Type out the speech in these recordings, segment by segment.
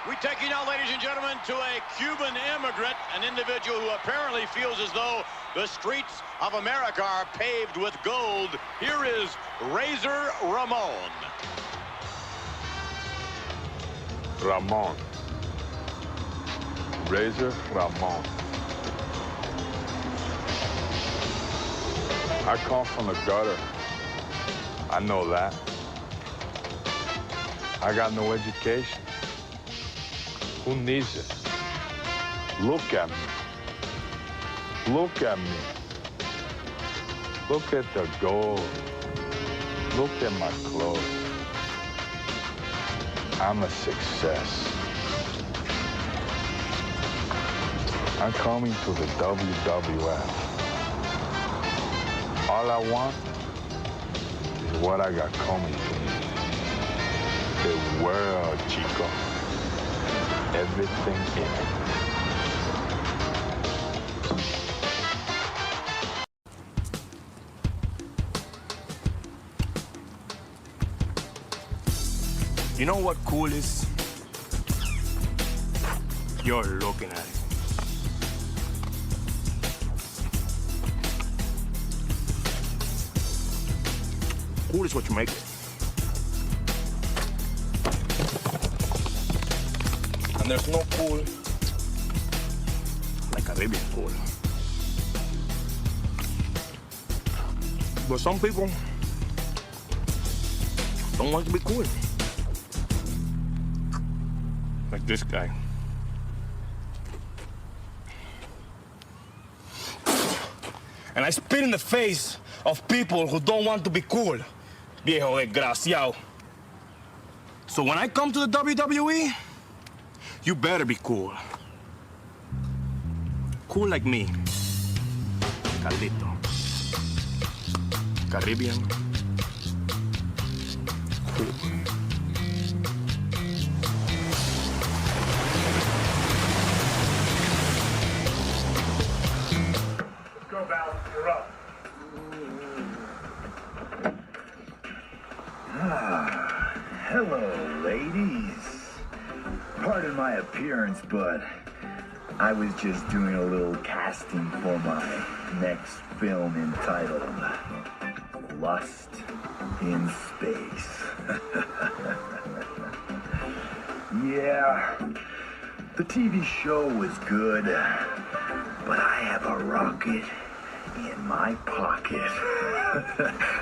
We take you now, ladies and gentlemen, to a Cuban immigrant, an individual who apparently feels as though the streets of America are paved with gold. Here is Razor Ramon. Ramon. Razor Ramon. I come from the gutter. I know that. I got no education. Who needs it? Look at me. Look at me. Look at the gold. Look at my clothes. I'm a success. I'm coming to the WWF. All I want is what I got coming to me. The world, chico. Everything in it. You know what cool is? You're looking at it. Cool is what you make it. And there's no cool like Caribbean cool. But some people don't want to be cool. Like this guy. And I spit in the face of people who don't want to be cool. Viejo desgraciado. So when I come to the WWE, you better be cool. Cool like me. Carlito. Caribbean. Cool. Go, Val. You're up. Hello, ladies. Pardon my appearance, but I was just doing a little casting for my next film entitled Lust in Space. Yeah, the TV show was good, but I have a rocket in my pocket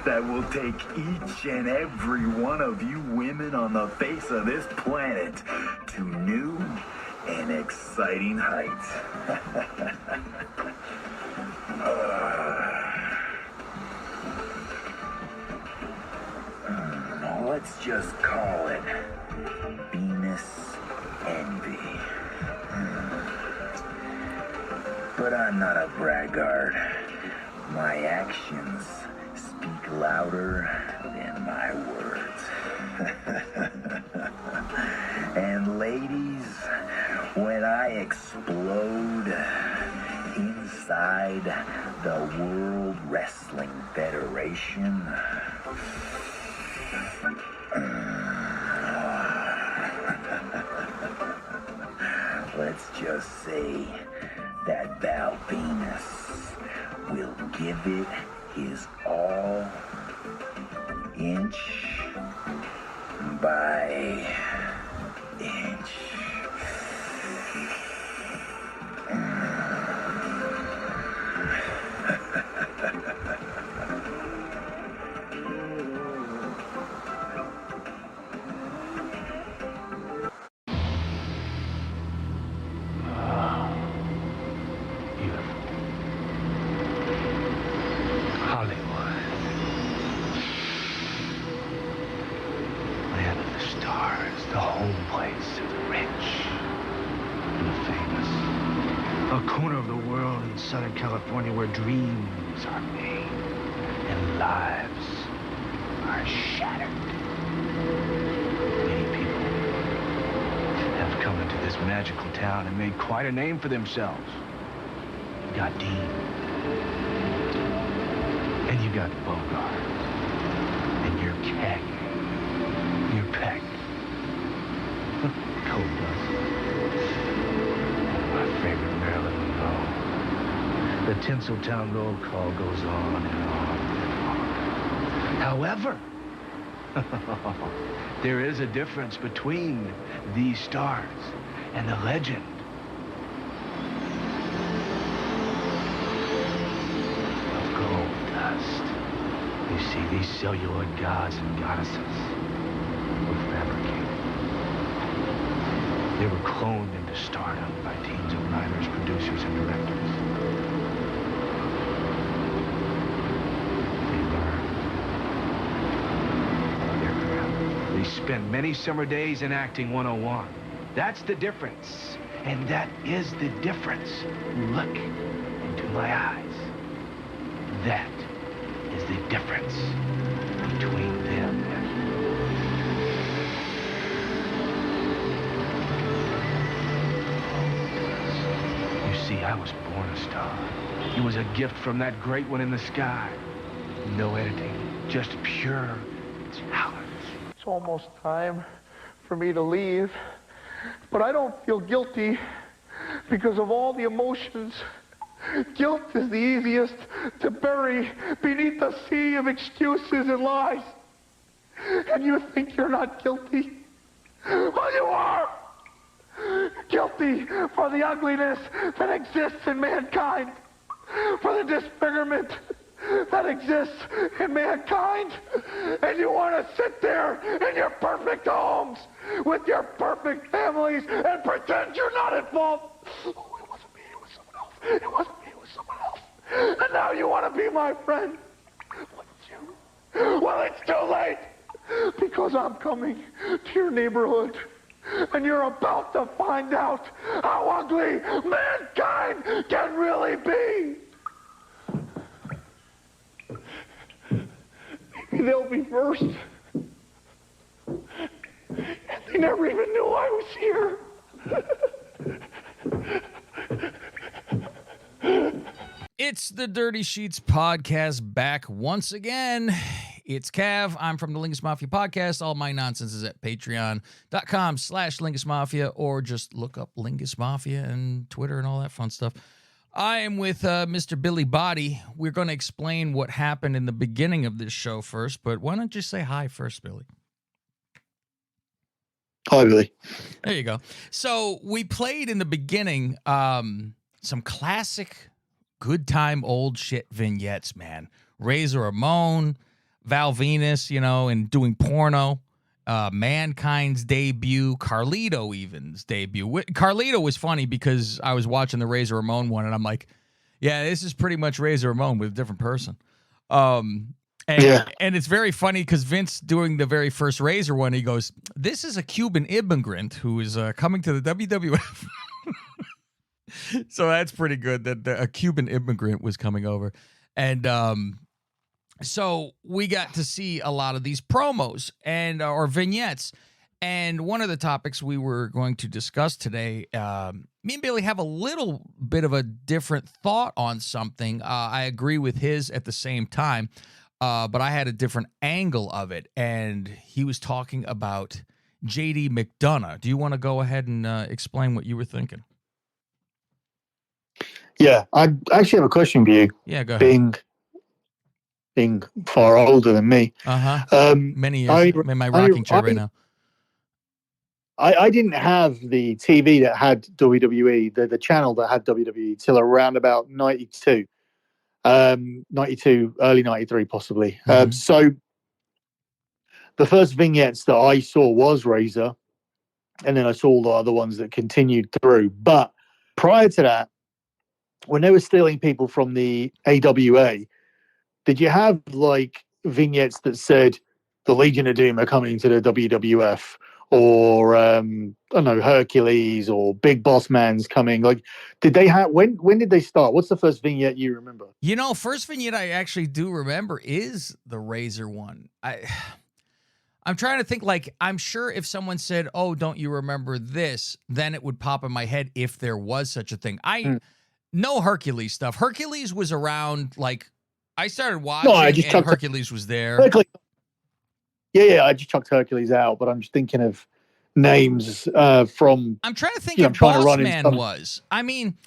that will take each and every one of you women on the face of this planet to new and exciting heights. Let's just call it Venus Envy. But I'm not a braggart. My actions speak louder than my words. And ladies, when I explode inside the World Wrestling Federation, let's just say that Val Venus will give it his all, inch by inch. Southern California, where dreams are made and lives are shattered. Many people have come into this magical town and made quite a name for themselves. You got Dean, and you got Bogart, and you're Keck, you're Peck, Cold Dust. The Tinseltown roll call goes on and on and on. However, there is a difference between these stars and the legend of gold dust. You see, these celluloid gods and goddesses were fabricated. They were cloned into stardom by teams of writers, producers, and directors. They learned. They're forever. They spend many summer days in Acting 101. That's the difference. And that is the difference. Look into my eyes. That is the difference between them and you see, I was born a star. It was a gift from that great one in the sky. No editing, just pure talent. It's almost time for me to leave, but I don't feel guilty because of all the emotions. Guilt is the easiest to bury beneath a sea of excuses and lies. And you think you're not guilty? Well, you are! Guilty for the ugliness that exists in mankind, for the disfigurement that exists in mankind. And you want to sit there in your perfect homes with your perfect families and pretend you're not at fault. Oh, it wasn't me, it was someone else. It wasn't me, it was someone else. And now you want to be my friend. Wouldn't you? Well, it's too late, because I'm coming to your neighborhood. And you're about to find out how ugly mankind can really be. Maybe they'll be first. And they never even knew I was here. It's the Dirty Sheets podcast back once again. It's Cav. I'm from the Lingus Mafia podcast. All my nonsense is at patreon.com/Lingus Mafia, or just look up Lingus Mafia and Twitter and all that fun stuff. I am with Mr. Billy Body. We're going to explain what happened in the beginning of this show first, but why don't you say hi first, Billy? Hi, Billy. There you go. So we played in the beginning some classic good time old shit vignettes, man. Razor Ramon, Val Venus, you know, and doing porno. Mankind's debut, Carlito even's debut. Carlito was funny because I was watching the Razor Ramon one, and I'm like, yeah, this is pretty much Razor Ramon with a different person. And it's very funny because Vince, doing the very first Razor one, he goes, this is a Cuban immigrant who is coming to the WWF. So that's pretty good that a Cuban immigrant was coming over. And so we got to see a lot of these promos and or vignettes. And one of the topics we were going to discuss today, me and Billy have a little bit of a different thought on something. I agree with his at the same time, but I had a different angle of it. And he was talking about J.D. McDonough. Do you want to go ahead and explain what you were thinking? Yeah, I actually have a question for you. Yeah, go ahead. Being far older than me. Many years. I'm in my rocking chair right now. I didn't have the TV that had WWE, the channel that had WWE, till around about 92. 92, early 93 possibly. Mm-hmm. So the first vignettes that I saw was Razor, and then I saw all the other ones that continued through. But prior to that, when they were stealing people from the AWA, did you have like vignettes that said the Legion of Doom are coming to the WWF, or I don't know, Hercules or Big Boss Man's coming? Like, did they have when did they start? What's the first vignette you remember? You know, first vignette I actually do remember is the Razor one. I'm trying to think, like, I'm sure if someone said, "Oh, don't you remember this?" then it would pop in my head if there was such a thing. No Hercules stuff. Hercules was around, like, I started watching and Hercules was there. Hercules. Yeah, I just chucked Hercules out, but I'm just thinking of names from... I'm trying to think if Boss Man was. I mean,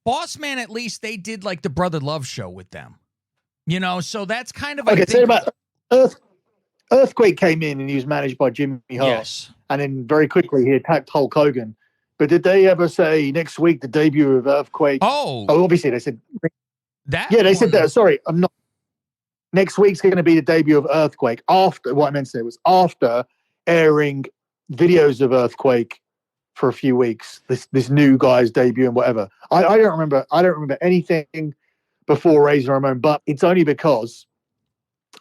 Boss Man, at least they did like the Brother Love show with them. You know, so that's kind of Okay, I so think, about Earthquake came in and he was managed by Jimmy Hart. yes. And then very quickly he attacked Hulk Hogan. But did they ever say next week the debut of Earthquake? Oh, Obviously they said that. yeah, they said one- that. Sorry, I'm not. Next week's going to be the debut of Earthquake. After what I meant to say was after airing videos of Earthquake for a few weeks. This new guy's debut and whatever. I don't remember. I don't remember anything before Razor Ramon, but it's only because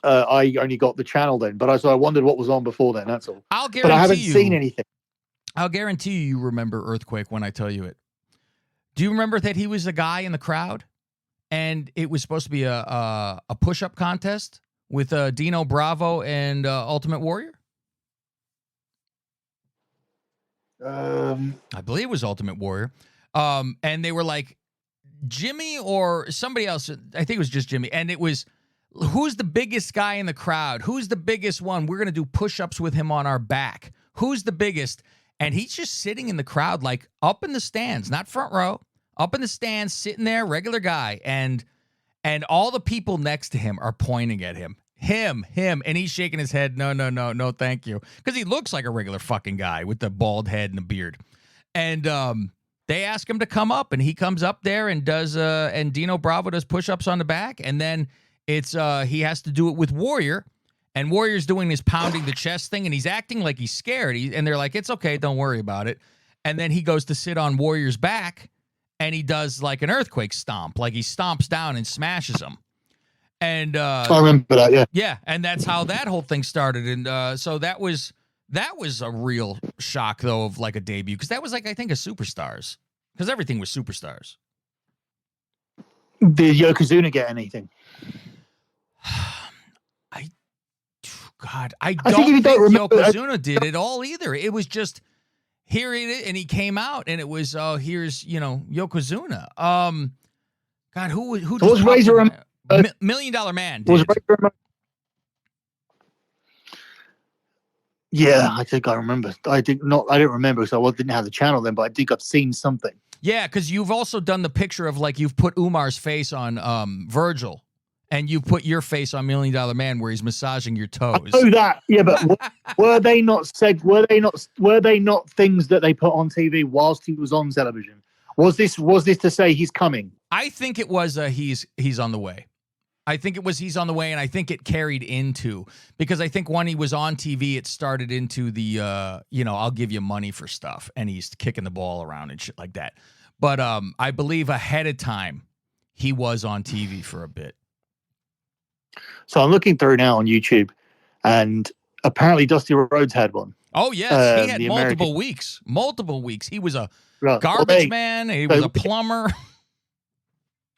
I only got the channel then. But I wondered what was on before then. That's all. I'll guarantee But I haven't you, seen anything. I'll guarantee you remember Earthquake when I tell you it. Do you remember that he was a guy in the crowd, and it was supposed to be a push-up contest with Dino Bravo and Ultimate Warrior? I believe it was Ultimate Warrior. And they were like, Jimmy or somebody else, I think it was just Jimmy, and it was, who's the biggest guy in the crowd? Who's the biggest one? We're going to do push-ups with him on our back. Who's the biggest? And he's just sitting in the crowd, like up in the stands, not front row, up in the stands, sitting there, regular guy. And all the people next to him are pointing at him. Him, and he's shaking his head. No, thank you. Because he looks like a regular fucking guy with the bald head and the beard. And they ask him to come up, and he comes up there and does, and Dino Bravo does push-ups on the back. And then it's, he has to do it with Warrior. And Warrior's doing this pounding the chest thing, and he's acting like he's scared. And they're like, it's okay, don't worry about it. And then he goes to sit on Warrior's back, and he does like an earthquake stomp. Like he stomps down and smashes him. And I remember that, yeah. yeah, and that's how that whole thing started. And so that was a real shock, though, of like a debut, because that was like, I think, a Superstars, because everything was Superstars. Did Yokozuna get anything? I don't think Yokozuna did it all either. It was just, here it is, and he came out, and it was, here's, Yokozuna. God, who was Razor Ramon? $1 Million Man did. Was Razor Ramon? Yeah, I think I remember. I don't remember because I didn't have the channel then, but I think I've seen something. Yeah, because you've also done the picture of, like, you've put Umar's face on Virgil, and you put your face on $1 Million Man where he's massaging your toes. Oh, that. Yeah, but were they not things that they put on TV whilst he was on television? Was this to say he's coming? I think it was he's on the way. I think it was he's on the way, and I think it carried into, because I think when he was on TV, it started into the I'll give you money for stuff, and he's kicking the ball around and shit like that. But I believe ahead of time he was on TV for a bit. So I'm looking through now on YouTube, and apparently Dusty Rhodes had one. Oh yes, he had multiple American... weeks. He was a right. garbage man. He was a plumber.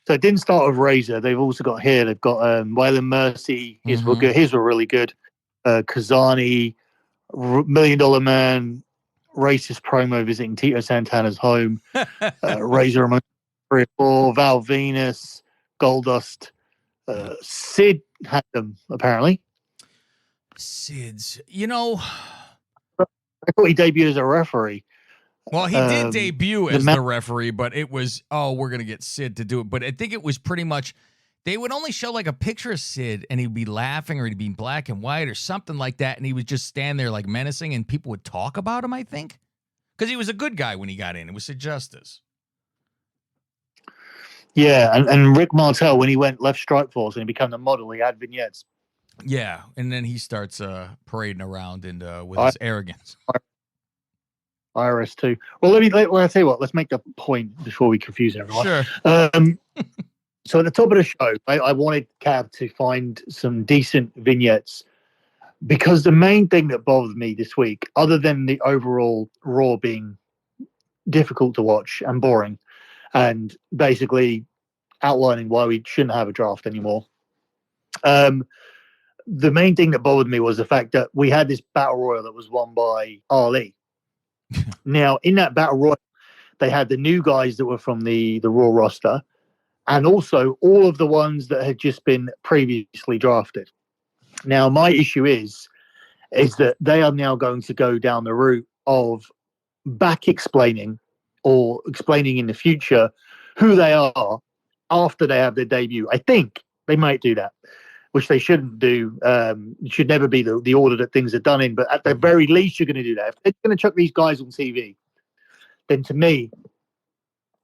So it didn't start with Razor. They've also got here. They've got Waylon Mercy. His were good. His were really good. Kazani, $1 Million Man, racist promo visiting Tito Santana's home. Razor Ramon 3 or 4. Val Venus, Goldust. Sid had them apparently. Sid's, I thought he debuted as a referee. Well, he did debut as the referee, but it was, we're going to get Sid to do it. But I think it was pretty much, they would only show like a picture of Sid, and he'd be laughing, or he'd be in black and white or something like that. And he would just stand there like menacing, and people would talk about him, I think. Because he was a good guy when he got in. It was Sid Justice. Yeah, and Rick Martel, when he went Left Strike Force and he became the model, he had vignettes. Yeah, and then he starts parading around and with his arrogance. IRS too. Well, I'll tell you what. Let's make the point before we confuse everyone. Sure. So at the top of the show, I wanted Cav to find some decent vignettes, because the main thing that bothered me this week, other than the overall Raw being difficult to watch and boring, and basically outlining why we shouldn't have a draft anymore, the main thing that bothered me was the fact that we had this battle royal that was won by Ali. Now, in that battle royal, they had the new guys that were from the Raw roster, and also all of the ones that had just been previously drafted. Now, my issue is that they are now going to go down the route of back explaining, or explaining in the future, who they are after they have their debut. I think they might do that, which they shouldn't do. It should never be the order that things are done in. But at the very least, you're going to do that. If they're going to chuck these guys on TV, then to me,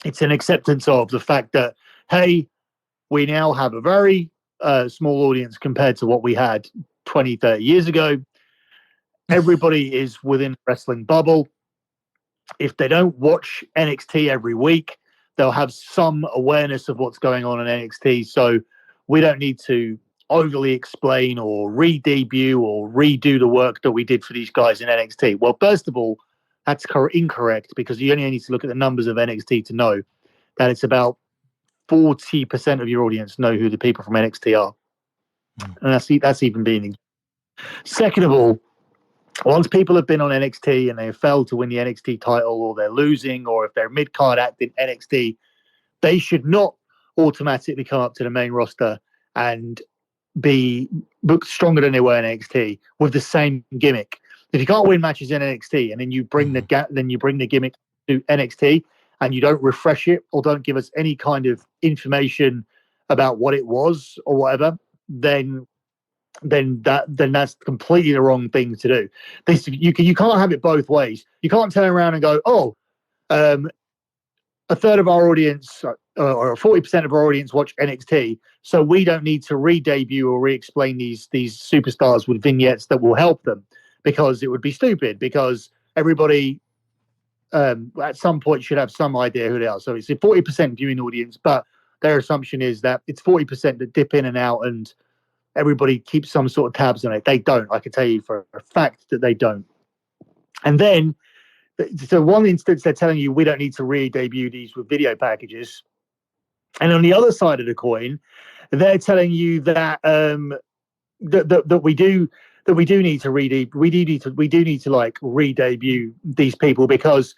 it's an acceptance of the fact that, hey, we now have a very small audience compared to what we had 20, 30 years ago. Everybody is within a wrestling bubble. If they don't watch NXT every week, they'll have some awareness of what's going on in NXT. So we don't need to overly explain or re-debut or redo the work that we did for these guys in NXT. Well, first of all, that's incorrect, because you only need to look at the numbers of NXT to know that it's about 40% of your audience know who the people from NXT are. And that's even being. Second of all, once people have been on NXT and they have failed to win the NXT title, or they're losing, or if they're mid-card act in NXT, they should not automatically come up to the main roster and be booked stronger than they were in NXT with the same gimmick. If you can't win matches in NXT and then you bring the gimmick to NXT and you don't refresh it or don't give us any kind of information about what it was or whatever, then that's completely the wrong thing to do. You can't have it both ways. You can't turn around and go, a third of our audience or 40% of our audience watch NXT, so we don't need to re-debut or re-explain these superstars with vignettes that will help them, because it would be stupid, because everybody at some point should have some idea who they are. So it's a 40% viewing audience, but their assumption is that it's 40% that dip in and out and everybody keeps some sort of tabs on it. They don't. I can tell you for a fact that they don't. And then, so one instance, they're telling you we don't need to re-debut these with video packages. And on the other side of the coin, they're telling you that that we do need to like re-debut these people, because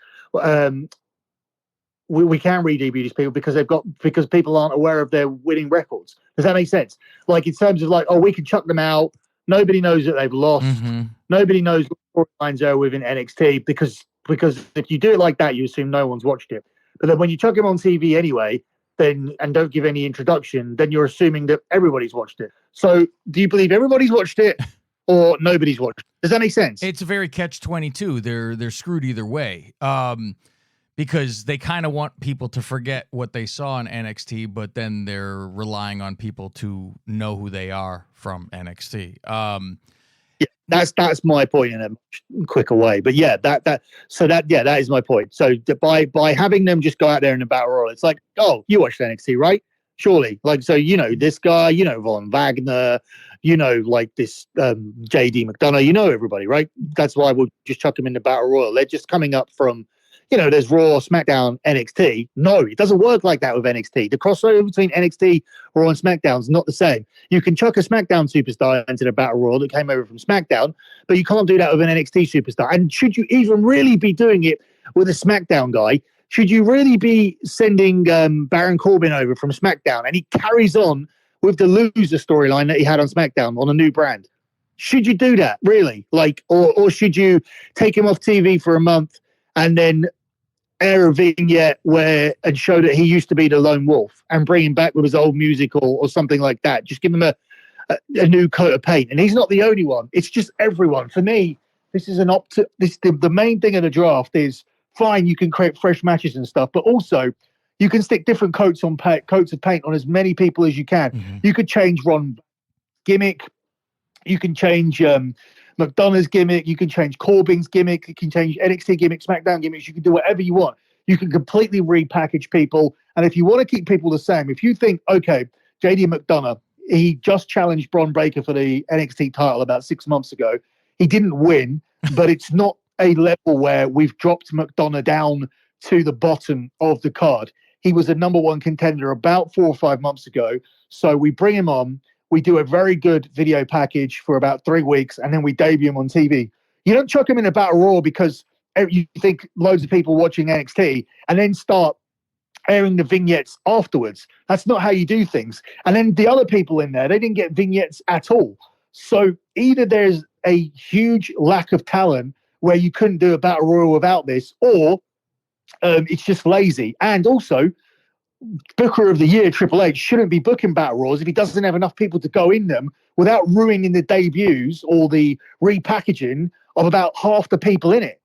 we can re-debut these people because people aren't aware of their winning records. Does that make sense? Like, in terms of like, oh, we can chuck them out. Nobody knows that they've lost. Mm-hmm. Nobody knows what storylines are within NXT, because if you do it like that, you assume no one's watched it. But then when you chuck them on TV anyway, then and don't give any introduction, then you're assuming that everybody's watched it. So do you believe everybody's watched it or nobody's watched it? Does that make sense? It's a very catch-22. They're screwed either way. Because they kind of want people to forget what they saw in NXT, but then they're relying on people to know who they are from NXT. Yeah, that's my point in a quicker way. But yeah, that is my point. So by having them just go out there in the battle royal, it's like, oh, you watched NXT, right? Surely, like, so you know this guy, you know Von Wagner, you know, like this JD McDonough, you know everybody, right? That's why we'll just chuck them in the battle royal. They're just coming up from, you know, there's Raw, SmackDown, NXT. No, it doesn't work like that with NXT. The crossover between NXT, Raw, and SmackDown is not the same. You can chuck a SmackDown superstar into the Battle Royal that came over from SmackDown, but you can't do that with an NXT superstar. And should you even really be doing it with a SmackDown guy? Should you really be sending Baron Corbin over from SmackDown and he carries on with the loser storyline that he had on SmackDown on a new brand? Should you do that, really? Like, or should you take him off TV for a month and then air a vignette and show that he used to be the lone wolf and bring him back with his old music or something like that? Just give him a new coat of paint. And he's not the only one. It's just everyone. For me, this is the main thing of the draft is, fine, you can create fresh matches and stuff, but also you can stick different coats of paint on as many people as you can. Mm-hmm. You could change Ron's gimmick. You can change McDonough's gimmick. You can change Corbin's gimmick. You can change NXT gimmick, SmackDown gimmicks. You can do whatever you want. You can completely repackage people. And if you want to keep people the same, if you think, okay, JD McDonough, he just challenged Bron Breakker for the NXT title about 6 months ago. He didn't win, but it's not a level where we've dropped McDonough down to the bottom of the card. He was a number one contender about 4 or 5 months ago. So we bring him on. We do a very good video package for about 3 weeks, and then we debut him on TV. You don't chuck him in a Battle Royal because you think loads of people watching NXT and then start airing the vignettes afterwards. That's not how you do things. And then the other people in there, they didn't get vignettes at all. So either there's a huge lack of talent where you couldn't do a Battle Royal without this, or it's just lazy. And also, Booker of the Year, Triple H, shouldn't be booking Battle Royals if he doesn't have enough people to go in them without ruining the debuts or the repackaging of about half the people in it.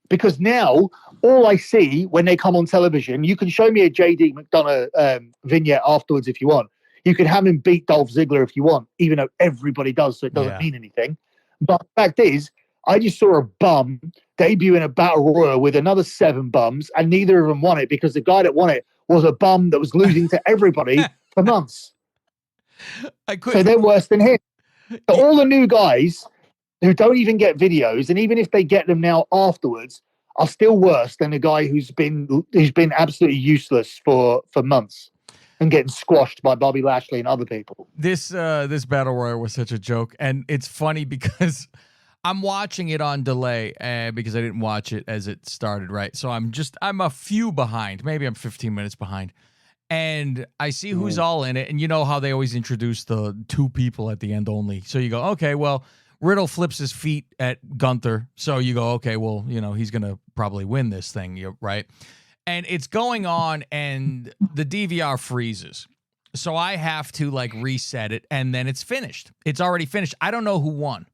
Because now, all I see when they come on television, you can show me a JD McDonough vignette afterwards if you want. You can have him beat Dolph Ziggler if you want, even though everybody does, so it doesn't mean anything. But the fact is, I just saw a bum debut in a Battle Royal with another 7 bums, and neither of them won it because the guy that won it was a bum that was losing to everybody for months. So they're worse than him. So all the new guys who don't even get videos, and even if they get them now afterwards, are still worse than the guy who's been absolutely useless for months and getting squashed by Bobby Lashley and other people. This Battle Royal was such a joke, and it's funny because I'm watching it on delay because I didn't watch it as it started, right? So I'm a few behind. Maybe I'm 15 minutes behind. And I see who's all in it, and you know how they always introduce the 2 people at the end only. So you go, okay, well, Riddle flips his feet at Gunther. So you go, okay, well, you know, he's going to probably win this thing, right? And it's going on, and the DVR freezes. So I have to, like, reset it, and then it's finished. It's already finished. I don't know who won.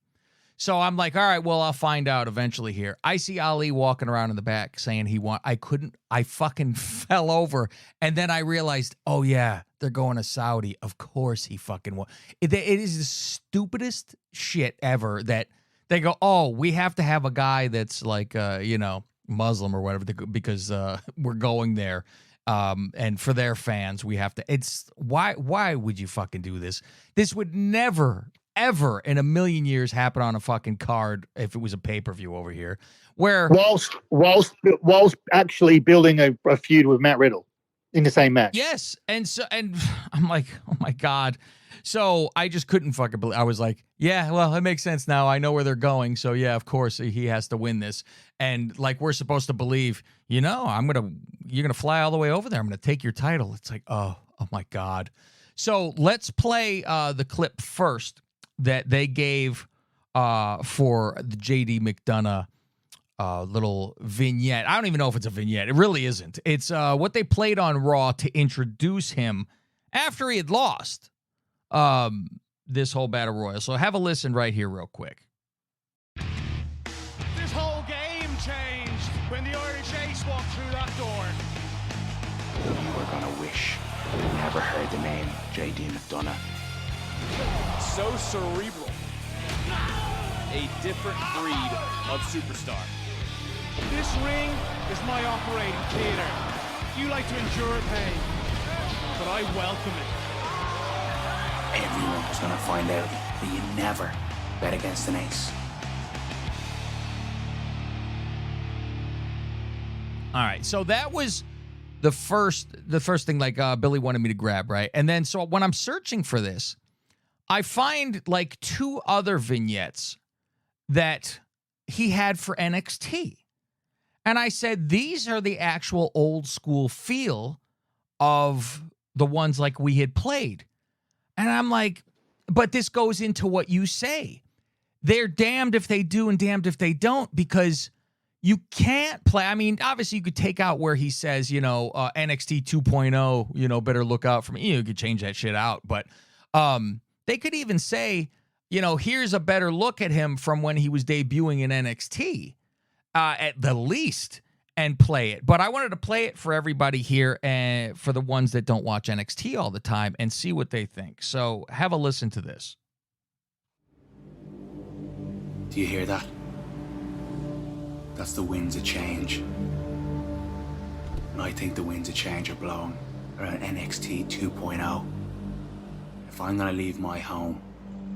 So I'm like, all right, well, I'll find out eventually here. I see Ali walking around in the back saying he won. I fucking fell over. And then I realized, oh, yeah, they're going to Saudi. Of course he fucking won. It is the stupidest shit ever that they go, oh, we have to have a guy that's like, Muslim or whatever because we're going there. And for their fans, we have to. It's why would you fucking do this? This would never ever in a million years happen on a fucking card if it was a pay-per-view over here where whilst actually building a feud with Matt Riddle in the same match. Yes. And I'm like, oh my God. So I just couldn't fucking believe. I was like, yeah, well, it makes sense now. I know where they're going. So yeah, of course he has to win this. And like, we're supposed to believe, you're going to fly all the way over there. I'm going to take your title. It's like, oh my God. So let's play the clip first that they gave for the JD McDonough little vignette. I don't even know if it's a vignette. It really isn't. It's what they played on Raw to introduce him after he had lost this whole Battle Royal. So have a listen right here real quick. This whole game changed when the Irish Ace walked through that door. You were going to wish you never heard the name JD McDonough. So cerebral. A different breed of superstar. This ring is my operating theater. You like to endure pain, but I welcome it. Everyone was going to find out that you never bet against an ace. All right, so that was the first thing like Billy wanted me to grab, right? And then so when I'm searching for this, I find like 2 other vignettes that he had for NXT. And I said, these are the actual old school feel of the ones like we had played. And I'm like, but this goes into what you say. They're damned if they do and damned if they don't, because you can't play. I mean, obviously you could take out where he says, NXT 2.0, better look out for me. You could change that shit out. But they could even say, here's a better look at him from when he was debuting in NXT, at the least, and play it. But I wanted to play it for everybody here and for the ones that don't watch NXT all the time and see what they think. So have a listen to this. Do you hear that? That's the winds of change. And I think the winds of change are blowing around NXT 2.0. If I'm gonna leave my home,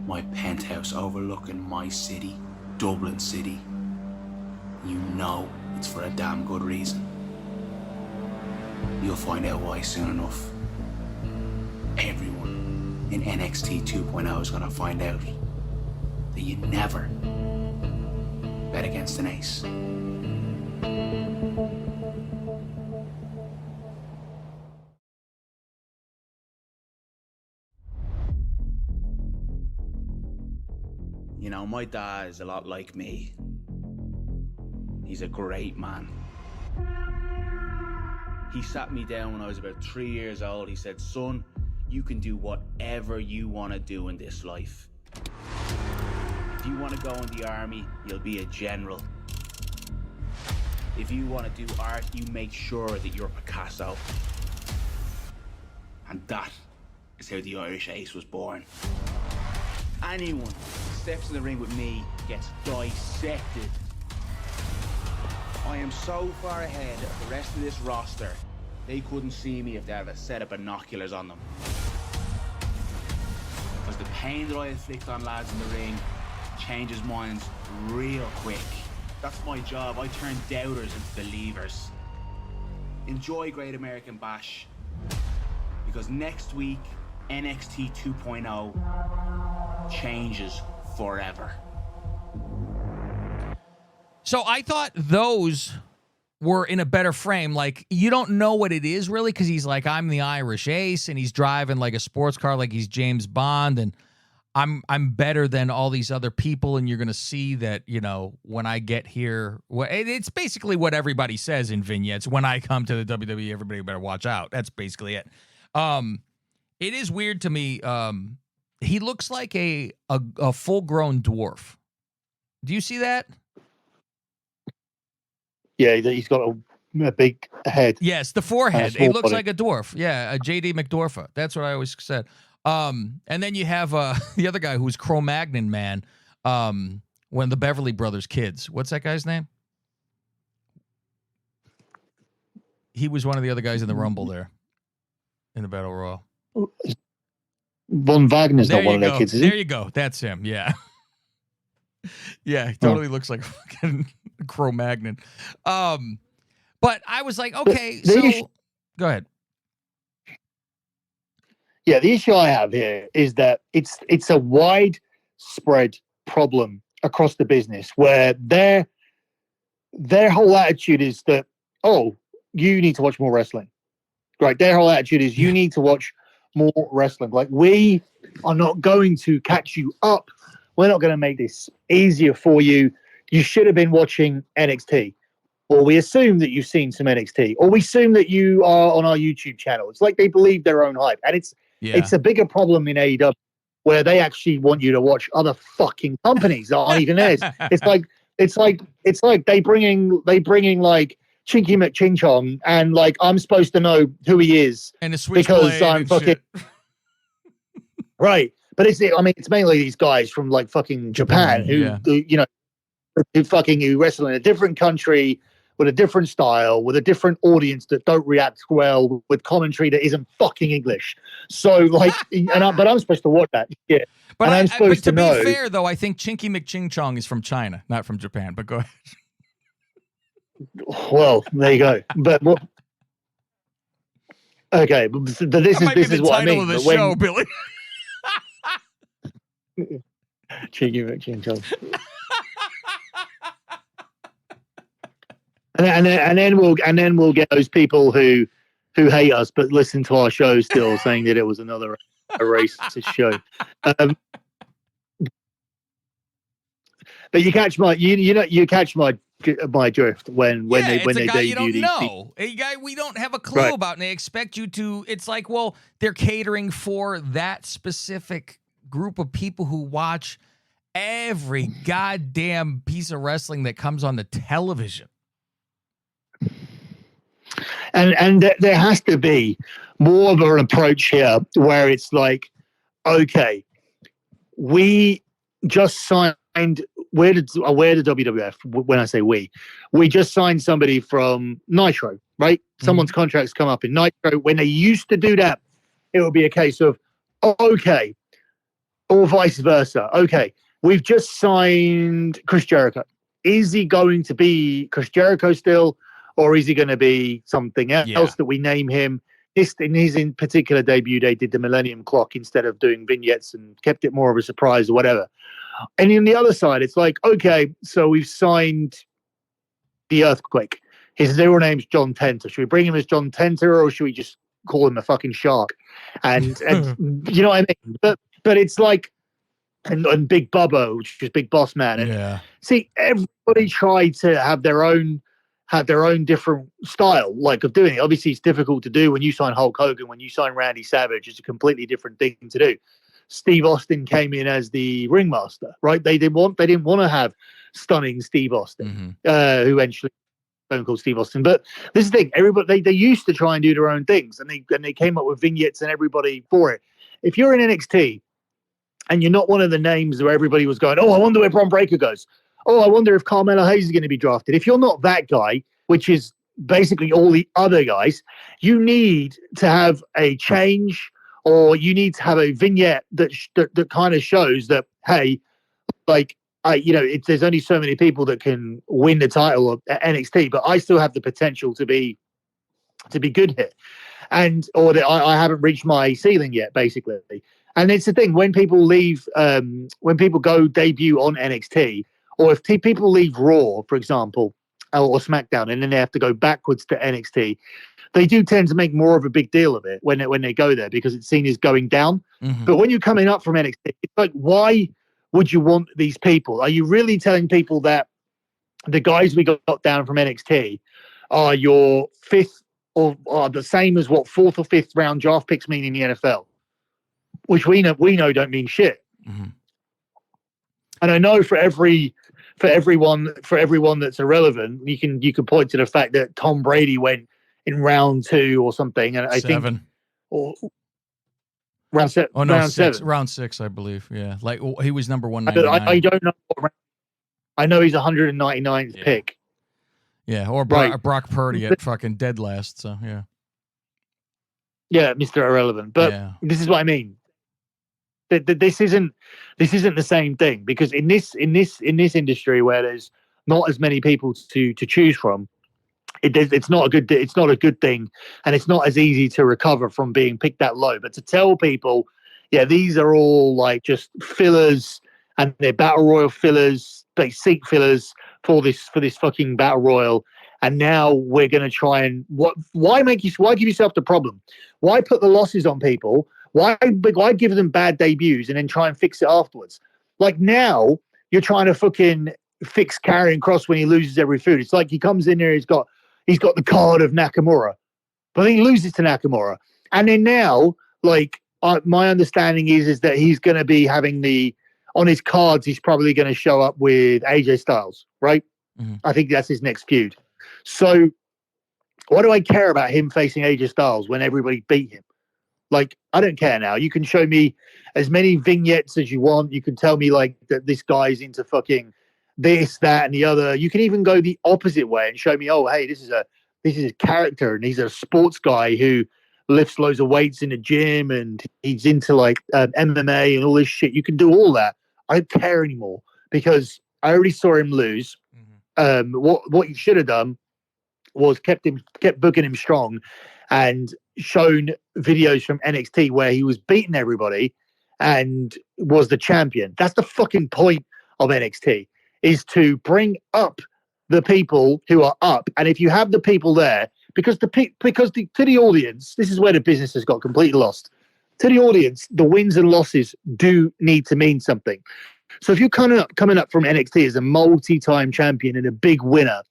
my penthouse overlooking my city, Dublin City, it's for a damn good reason. You'll find out why soon enough. Everyone in NXT 2.0 is gonna find out that you never bet against an ace. My dad is a lot like me. He's a great man. He sat me down when I was about 3 years old. He said, son, you can do whatever you want to do in this life. If you want to go in the army, you'll be a general. If you want to do art, you make sure that you're Picasso. And that is how the Irish Ace was born. Anyone who steps in the ring with me gets dissected. I am so far ahead of the rest of this roster, they couldn't see me if they had a set of binoculars on them. Because the pain that I inflict on lads in the ring changes minds real quick. That's my job. I turn doubters into believers. Enjoy Great American Bash. Because next week, NXT 2.0 changes forever. So I thought those were in a better frame. Like, you don't know what it is really, because he's like, I'm the Irish Ace, and he's driving like a sports car like he's James Bond, and I'm better than all these other people, and you're going to see that, you know, when I get here. It's basically what everybody says in vignettes. When I come to the WWE, everybody better watch out. That's basically it. It is weird to me. He looks like a full-grown dwarf. Do you see that? Yeah, he's got a big head. Yes, the forehead. He looks body. Like a dwarf. Yeah, a J.D. McDorfa. That's what I always said. And then you have the other guy who's Cro-Magnon Man. When the Beverly Brothers kids. What's that guy's name? He was one of the other guys in the Rumble there, in the Battle Royal. Von Wagner's not one of their kids, is he? There you go. That's him. Yeah. Yeah, he totally looks like fucking Cro-Magnon. But I was like, okay, so go ahead. Yeah, the issue I have here is that it's a widespread problem across the business where their whole attitude is that, oh, you need to watch more wrestling. Right? Their whole attitude is you need to watch more wrestling. Like, we are not going to catch you up. We're not going to make this easier for you. You should have been watching NXT. Or we assume that you've seen some NXT. Or we assume that you are on our YouTube channel. It's like they believe their own hype. And it's a bigger problem in AEW where they actually want you to watch other fucking companies that aren't even theirs. It's like they bringing like Chingy McChing Chong, and like I'm supposed to know who he is and because I'm fucking right. But it's mainly these guys from like fucking Japan who wrestle in a different country with a different style, with a different audience that don't react well with commentary that isn't fucking English. So like, but I'm supposed to watch that. Yeah. But I'm supposed to know. be fair though, I think Chingy McChing Chong is from China, not from Japan. But go ahead. Well, there you go. But what? Okay, but this is what I mean. Of the show, Billy. Chingy McChing Chong. And then we'll get those people who hate us but listen to our show still, saying that it was another racist show. But you catch my my drift when they guy you debut don't know, a guy we don't have a clue about, and they expect you to. It's like, well, they're catering for that specific group of people who watch every goddamn piece of wrestling that comes on the television. And there has to be more of an approach here where it's like, okay, we just signed. Where did WWF? When I say we just signed somebody from Nitro, right? Someone's contracts come up in Nitro. When they used to do that, it would be a case of, okay, or vice versa. Okay, we've just signed Chris Jericho. Is he going to be Chris Jericho still? Or is he going to be something else that we name him? In his particular debut, they did the Millennium Clock instead of doing vignettes and kept it more of a surprise or whatever. And on the other side, it's like, okay, so we've signed the Earthquake. His real name's John Tenter. Should we bring him as John Tenter, or should we just call him a fucking shark? And you know what I mean? But it's like, and Big Bubba, which is Big Boss Man. And see, everybody tried to have their own have their own different style, like of doing it. Obviously, it's difficult to do when you sign Hulk Hogan, when you sign Randy Savage. It's a completely different thing to do. Steve Austin came in as the ringmaster, right? They didn't want to have stunning Steve Austin, who eventually called Steve Austin. But this is the thing: everybody they used to try and do their own things, and they came up with vignettes and everybody for it. If you're in NXT and you're not one of the names where everybody was going, oh, I wonder where Bron Breakker goes. Oh, I wonder if Carmelo Hayes is going to be drafted. If you're not that guy, which is basically all the other guys, you need to have a change, or you need to have a vignette that kind of shows that, hey, like, there's only so many people that can win the title of NXT, but I still have the potential to be good here, or that I haven't reached my ceiling yet, basically. And it's the thing, when people leave, when people go debut on NXT, or if people leave Raw, for example, or SmackDown, and then they have to go backwards to NXT, they do tend to make more of a big deal of it when they go there, because it's seen as going down. But when you're coming up from NXT, it's like, why would you want these people? Are you really telling people that the guys we got down from NXT are your fifth, or are the same as what fourth or fifth round draft picks mean in the NFL? Which we know don't mean shit. And I know for everyone that's irrelevant, you can point to the fact that Tom Brady went in round 2 or something, and I think or round 7. Oh no, round 6, I believe. Yeah, like he was number 199. I don't know. I know he's 199th pick. Yeah, or Brock Purdy at fucking dead last. So yeah. Yeah, Mr. Irrelevant. But this is what I mean. This isn't the same thing, because in this industry where there's not as many people to choose from, it's not a good thing, and it's not as easy to recover from being picked that low. But to tell people, yeah, these are all like just fillers, and they're battle royal fillers, they seek fillers for this fucking battle royal, and now we're going to try and why give yourself the problem? Why put the losses on people? Why give them bad debuts and then try and fix it afterwards? Like, now you're trying to fucking fix Karrion Kross when he loses every feud. It's like he comes in there, he's got the card of Nakamura, but then he loses to Nakamura. And then now, like, my understanding is that he's going to be having on his cards, he's probably going to show up with AJ Styles, right? I think that's his next feud. So what do I care about him facing AJ Styles when everybody beat him? Like, I don't care now. You can show me as many vignettes as you want. You can tell me, like, that this guy's into fucking this, that, and the other. You can even go the opposite way and show me, oh, hey, this is a character, and he's a sports guy who lifts loads of weights in the gym, and he's into, like, MMA and all this shit. You can do all that. I don't care anymore, because I already saw him lose. What he should have done was kept booking him strong, and shown videos from NXT where he was beating everybody and was the champion. That's the fucking point of NXT, is to bring up the people who are up. And if you have the people there, because to the audience, this is where the business has got completely lost. To the audience, the wins and losses do need to mean something. So if you're coming up from NXT as a multi-time champion and a big winner,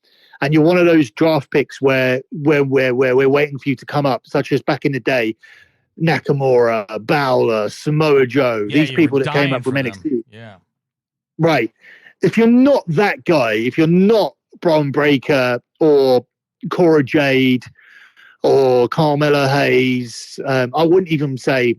and you're one of those draft picks where we're waiting for you to come up, such as back in the day, Nakamura, Balor, Samoa Joe, these people that came up from NXT. Yeah. Right. If you're not that guy, if you're not Bron Breakker or Cora Jade or Carmelo Hayes, I wouldn't even say,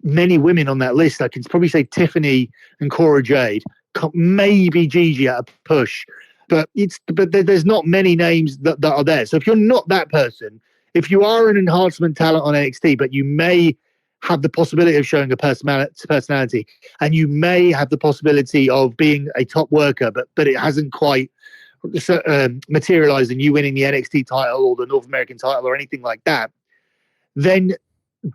many women on that list. I can probably say Tiffany and Cora Jade, maybe Gigi at a push. But there's not many names that are there. So if you're not that person, if you are an enhancement talent on NXT, but you may have the possibility of showing a personality, and you may have the possibility of being a top worker, but it hasn't quite materialized in you winning the NXT title or the North American title or anything like that, then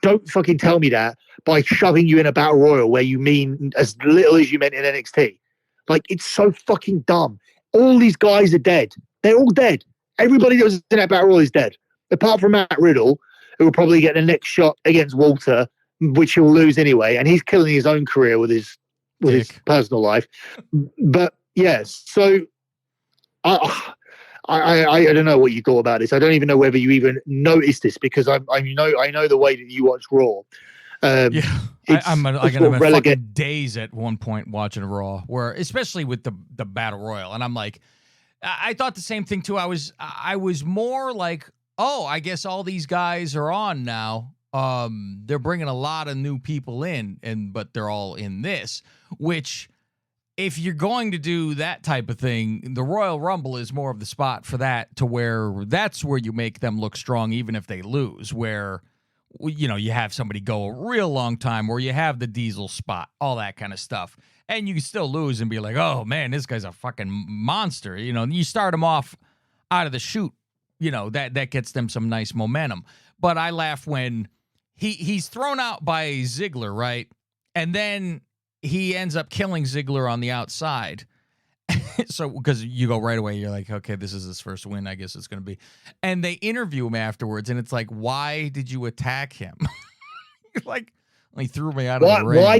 don't fucking tell me that by shoving you in a battle royal where you mean as little as you meant in NXT. Like, it's so fucking dumb. All these guys are dead. They're all dead. Everybody that was in that battle royal is dead, apart from Matt Riddle, who will probably get the next shot against Walter, which he'll lose anyway, and he's killing his own career with his personal life. But yes, so I don't know what you thought about this. I don't even know whether you even noticed this because I know the way that you watch Raw. Yeah, I'm gonna have fucking days at one point watching Raw, where especially with the Battle Royal, and I'm like, I thought the same thing too. I was more like, oh, I guess all these guys are on now. They're bringing a lot of new people in, but they're all in this, which if you're going to do that type of thing, the Royal Rumble is more of the spot for that, to where that's where you make them look strong, even if they lose, where, you know, you have somebody go a real long time, or you have the Diesel spot, all that kind of stuff. And you can still lose and be like, oh man, this guy's a fucking monster. You know, you start him off out of the chute, you know, that gets them some nice momentum. But I laugh when he's thrown out by Ziggler, right? And then he ends up killing Ziggler on the outside. So, because you go right away, you're like, okay, this is his first win, I guess it's going to be. And they interview him afterwards, and it's like, why did you attack him? Like, he threw me out of the ring. Why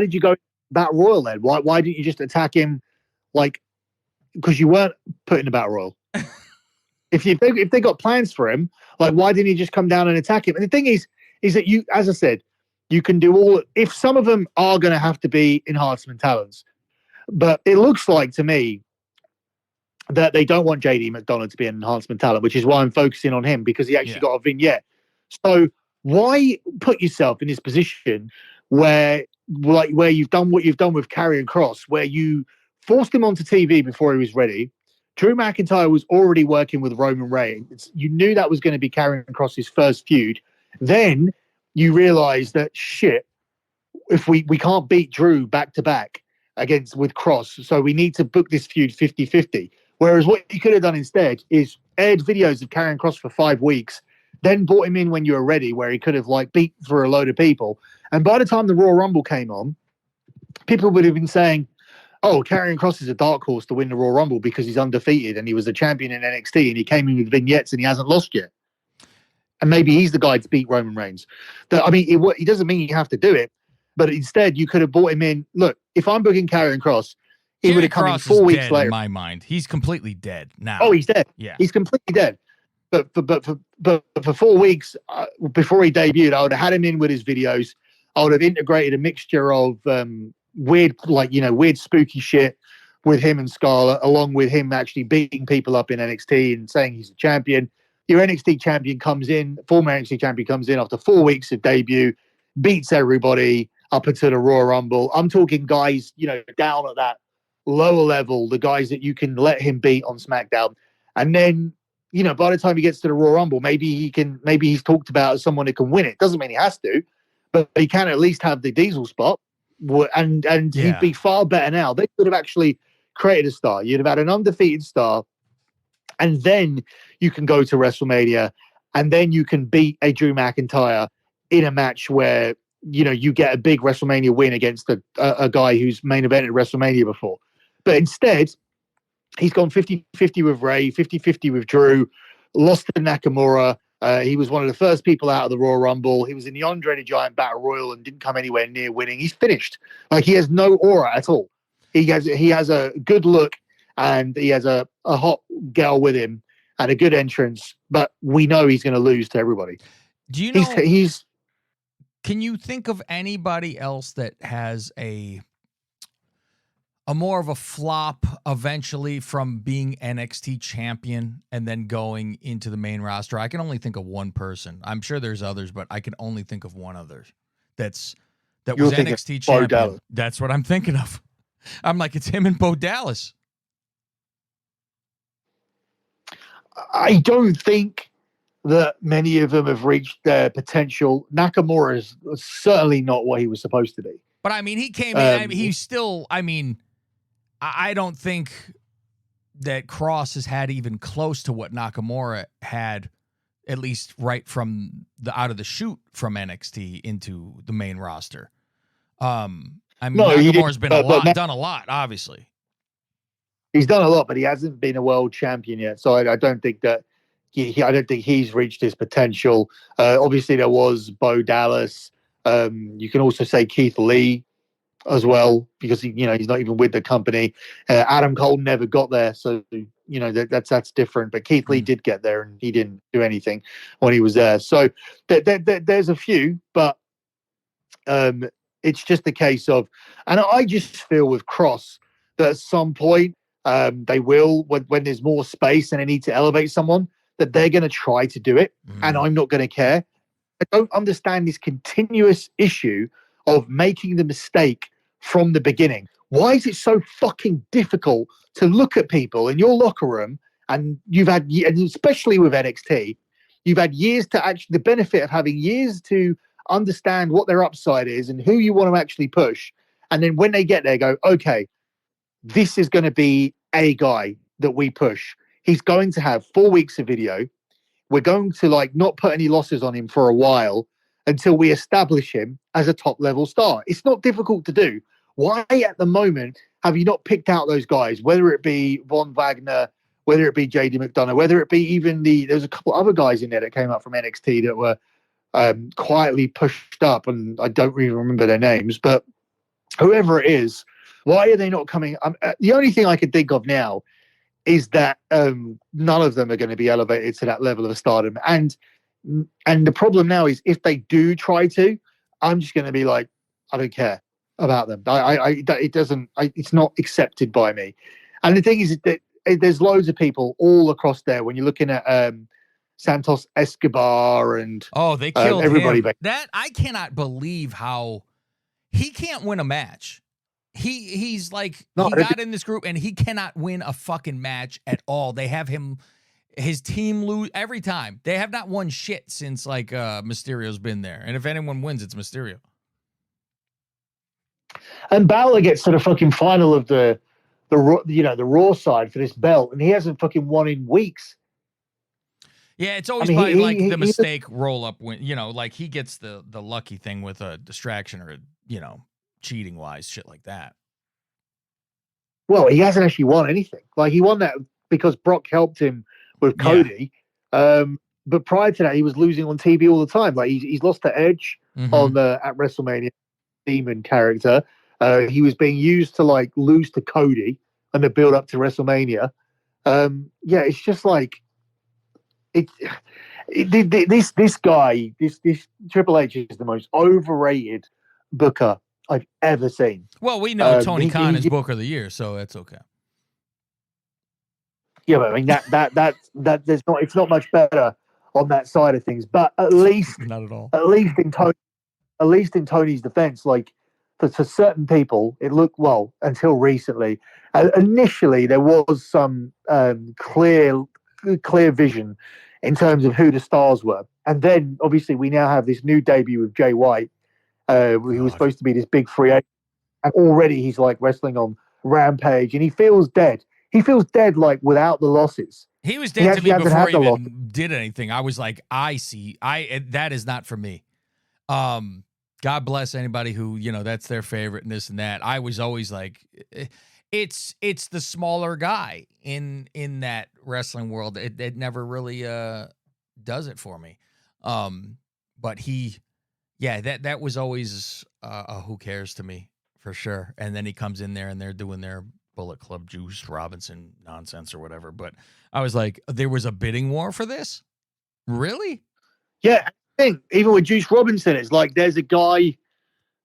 did you go Battle Royal then? Why didn't you just attack him? Like, because you weren't put in a Battle Royal. If they got plans for him, like, why didn't he just come down and attack him? And the thing is that you, as I said, you can do all. If some of them are going to have to be enhancement talents, but it looks like to me that they don't want JD McDonough to be an enhancement talent, which is why I'm focusing on him, because he actually got a vignette. So why put yourself in this position where you've done what you've done with Karrion Kross, where you forced him onto TV before he was ready? Drew McIntyre was already working with Roman Reigns. You knew that was going to be Karrion Kross's first feud. Then you realize that, shit, if we can't beat Drew back to back with Kross, so we need to book this feud 50-50. Whereas what you could have done instead is aired videos of Karrion Kross for 5 weeks, then brought him in when you were ready, where he could have like beat through a load of people. And by the time the Royal Rumble came on, people would have been saying, oh, Karrion Kross is a dark horse to win the Royal Rumble because he's undefeated and he was a champion in NXT and he came in with vignettes and he hasn't lost yet. And maybe he's the guy to beat Roman Reigns. It doesn't mean you have to do it, but instead you could have brought him in. Look, if I'm booking Karrion Kross, he would have come in 4 weeks later. In my mind, he's completely dead now. Oh, he's dead. Yeah, he's completely dead. But for 4 weeks before he debuted, I would have had him in with his videos. I would have integrated a mixture of weird spooky shit with him and Scarlett, along with him actually beating people up in NXT and saying he's a champion. Your NXT champion comes in, former NXT champion comes in after 4 weeks of debut, beats everybody up into the Royal Rumble. I'm talking guys, down at that lower level, the guys that you can let him beat on SmackDown. And then, by the time he gets to the Royal Rumble, maybe he's talked about as someone who can win it. Doesn't mean he has to, but he can at least have the Diesel spot. And he'd be far better now. They could have actually created a star. You'd have had an undefeated star, and then you can go to WrestleMania, and then you can beat a Drew McIntyre in a match where, you get a big WrestleMania win against a guy who's main evented WrestleMania before. But instead, he's gone 50-50 with Ray, 50-50 with Drew, lost to Nakamura. He was one of the first people out of the Royal Rumble. He was in the Andre the Giant Battle Royal and didn't come anywhere near winning. He's finished. Like, he has no aura at all. He has a good look, and he has a hot girl with him and a good entrance, but we know he's going to lose to everybody. Do you know? Can you think of anybody else that has a more of a flop eventually from being NXT champion and then going into the main roster? I can only think of one person. I'm sure there's others, but I can only think of one other that was NXT champion. Dallas. That's what I'm thinking of. I'm like, it's him and Bo Dallas. I don't think that many of them have reached their potential. Nakamura is certainly not what he was supposed to be. But I mean, he came in. He's still. I mean, I don't think that Kross has had even close to what Nakamura had, at least right from out of the chute from NXT into the main roster. I mean, Nakamura's been done a lot, obviously. He's done a lot, but he hasn't been a world champion yet. So I don't think that I don't think he's reached his potential. Obviously, there was Bo Dallas. You can also say Keith Lee. as well, because he's not even with the company. Adam Cole never got there, so that's different. But Keith Lee did get there, and he didn't do anything when he was there. So there's a few, but it's just a case of, and I just feel with Cross that at some point they will, when there's more space and they need to elevate someone, that they're going to try to do it, and I'm not going to care. I don't understand this continuous issue of making the mistake from the beginning. Why is it so fucking difficult to look at people in your locker room, and and especially with NXT, you've had years to actually, the benefit of having years to understand what their upside is and who you want to actually push. And then when they get there, go, okay, this is going to be a guy that we push. He's going to have 4 weeks of video. We're going to not put any losses on him for a while until we establish him as a top level star. It's not difficult to do. Why at the moment have you not picked out those guys, whether it be Von Wagner, whether it be JD McDonough, whether it be even there's a couple other guys in there that came up from NXT that were quietly pushed up, and I don't really remember their names, but whoever it is, why are they not coming? The only thing I can think of now is that none of them are going to be elevated to that level of stardom. And the problem now is, if they do try to, I'm just going to be like, I don't care about them. It's not accepted by me. And the thing is that there's loads of people all across there. When you're looking at Santos Escobar and they killed everybody. Him. That I cannot believe how he can't win a match. He's like, he got in this group and he cannot win a fucking match at all. They have his team lose every time. They have not won shit since Mysterio's been there. And if anyone wins, it's Mysterio. And Balor gets to the fucking final of the Raw side for this belt, and he hasn't fucking won in weeks. Yeah, it's always the mistake roll up when he gets the lucky thing with a distraction or cheating wise, shit like that. Well, he hasn't actually won anything. He won that because Brock helped him with Cody. Yeah. But prior to that, he was losing on TV all the time. He's lost to Edge on at WrestleMania, Demon character. He was being used to lose to Cody and the build up to WrestleMania. It's just this guy, this Triple H is the most overrated booker I've ever seen. Well, we know Tony Khan is Booker of the Year, so that's okay. Yeah, but I mean that there's not, it's not much better on that side of things. But at least not at all. At least in Tony's defense, for certain people, it looked well until recently. Initially, there was some clear vision in terms of who the stars were, and then obviously we now have this new debut with Jay White. He was supposed to be this big free agent, and already he's wrestling on Rampage, and he feels dead. He feels dead without the losses. He was dead to me before he even did anything. I was like, that is not for me. God bless anybody who, that's their favorite and this and that. I was always like, it's the smaller guy in that wrestling world. It never really does it for me. But that was always a who cares to me for sure. And then he comes in there and they're doing their Bullet Club Juice Robinson nonsense or whatever. But I was like, there was a bidding war for this? Really? Yeah. Even with Juice Robinson, it's there's a guy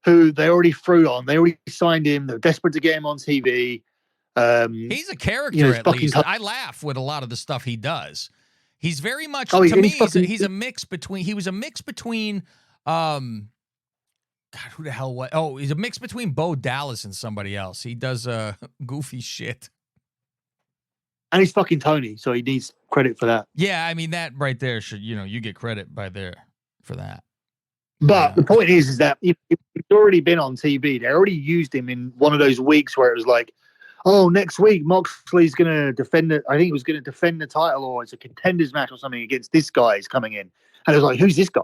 who they already threw on. They already signed him. They're desperate to get him on TV. He's a character, at least. I laugh with a lot of the stuff he does. He's very much, to me, he's a mix between, God, who the hell was? Oh, he's a mix between Bo Dallas and somebody else. He does goofy shit. And he's fucking Tony, so he needs credit for that. Yeah, I mean, that right there should, you get credit for that. But the point is that he's already been on TV. They already used him in one of those weeks where it was next week Moxley's going to defend it. I think he was going to defend the title, or it's a contenders match or something against this guy is coming in. And it was who's this guy?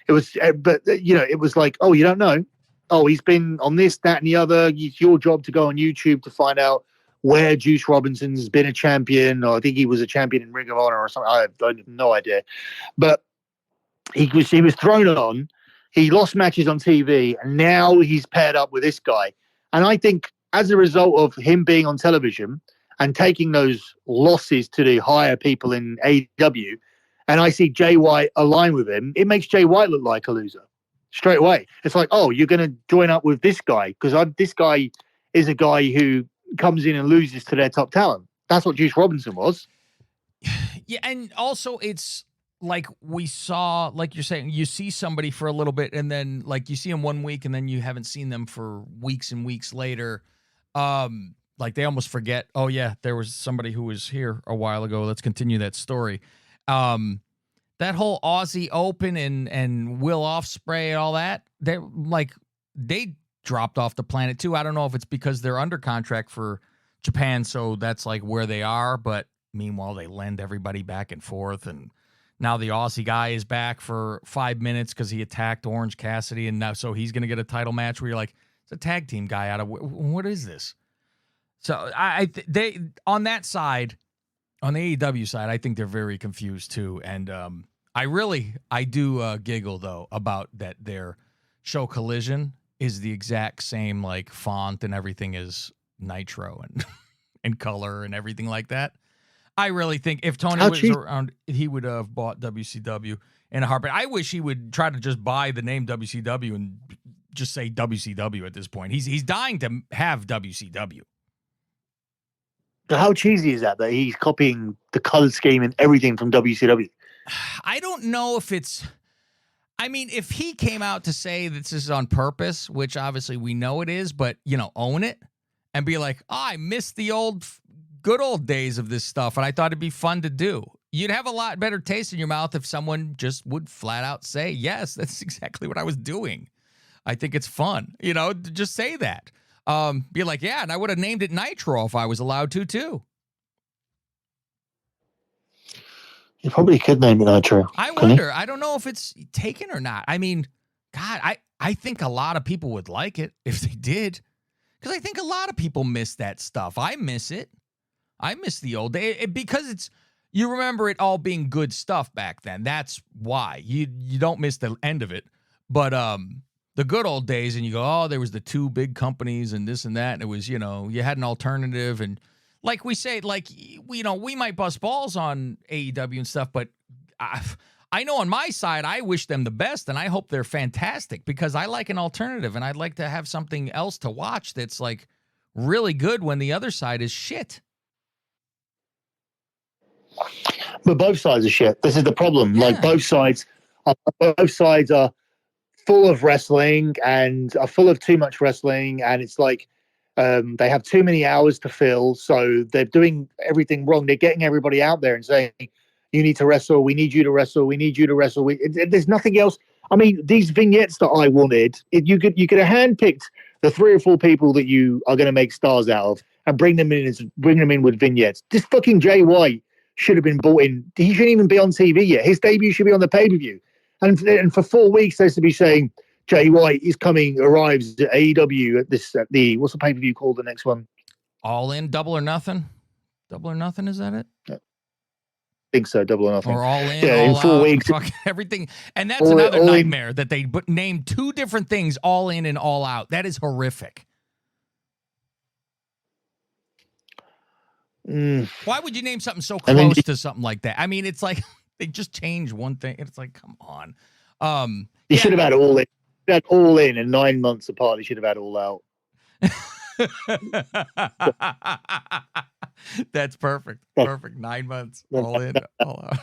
It was, but it was oh, you don't know. Oh, he's been on this, that, and the other. It's your job to go on YouTube to find out where Juice Robinson's been a champion, or I think he was a champion in Ring of Honor or something. I have no idea. But he was thrown on He lost matches on TV, and now he's paired up with this guy. And I think as a result of him being on television and taking those losses to the higher people in AEW, and I see Jay White align with him, it makes Jay White look like a loser straight away. It's like, oh, you're going to join up with this guy because this guy is a guy who comes in and loses to their top talent. That's what Juice Robinson was. Yeah, and also it's like we saw, like you're saying, you see somebody for a little bit and then like you see them 1 week and then you haven't seen them for weeks and weeks later. Like they almost forget, oh yeah, there was somebody who was here a while ago. Let's continue that story. That whole Aussie Open and Will Ospreay and all that, they dropped off the planet too. I don't know if it's because they're under contract for Japan, so that's like where they are, but meanwhile they lend everybody back and forth, and now the Aussie guy is back for 5 minutes because he attacked Orange Cassidy, and now so he's going to get a title match where you're like, it's a tag team guy out of what is this? So they on that side, on the AEW side, I think they're very confused too, and I do giggle though about that their show Collision is the exact same like font and everything as Nitro and color and everything like that. I really think if Tony was around, he would have bought WCW in a heartbeat. I wish he would try to just buy the name WCW and just say WCW at this point. He's dying to have WCW. How cheesy is that he's copying the color scheme and everything from WCW? I don't know if it's... I mean, if he came out to say this is on purpose, which obviously we know it is, but, own it and be like, oh, I miss the good old days of this stuff, and I thought it'd be fun to do. You'd have a lot better taste in your mouth if someone just would flat out say, yes, that's exactly what I was doing. I think it's fun. Just say that. Be like, yeah, and I would have named it Nitro if I was allowed to, too. You probably could name it Nitro. I wonder. I don't know if it's taken or not. I mean, God, I think a lot of people would like it if they did. Because I think a lot of people miss that stuff. I miss it. I miss the old day. Because you remember it all being good stuff back then. That's why. You don't miss the end of it. But the good old days, and you go, oh, there was the two big companies and this and that. And it was, you had an alternative. And like we say, we might bust balls on AEW and stuff, but I know on my side, I wish them the best, and I hope they're fantastic because I like an alternative, and I'd like to have something else to watch that's like really good when the other side is shit. But both sides are shit. This is the problem. Yeah. Like both sides are full of wrestling and are full of too much wrestling, and it's like they have too many hours to fill, so they're doing everything wrong. They're getting everybody out there and saying, you need to wrestle, we need you to wrestle, we need you to wrestle. There's nothing else. I mean, these vignettes that I wanted, you could have handpicked the 3 or 4 people that you are going to make stars out of and bring them in with vignettes. This fucking Jay White should have been brought in. He shouldn't even be on TV yet. His debut should be on the pay-per-view. And for 4 weeks, they should be saying, Jay White arrives at AEW at the what's the pay-per-view called, the next one? All In, Double or Nothing? Double or Nothing, is that it? Yeah. I think so, Double or Nothing. Or All In, yeah, all in 4 out, weeks. Everything. And that's another nightmare that they named 2 different things, All In and All Out. That is horrific. Why would you name something so close to something like that? I mean, it's like they just change one thing. It's like, come on. You should have had All In. Had All In and 9 months apart. They should have had All Out. That's perfect. Perfect. 9 months. All In, All Out.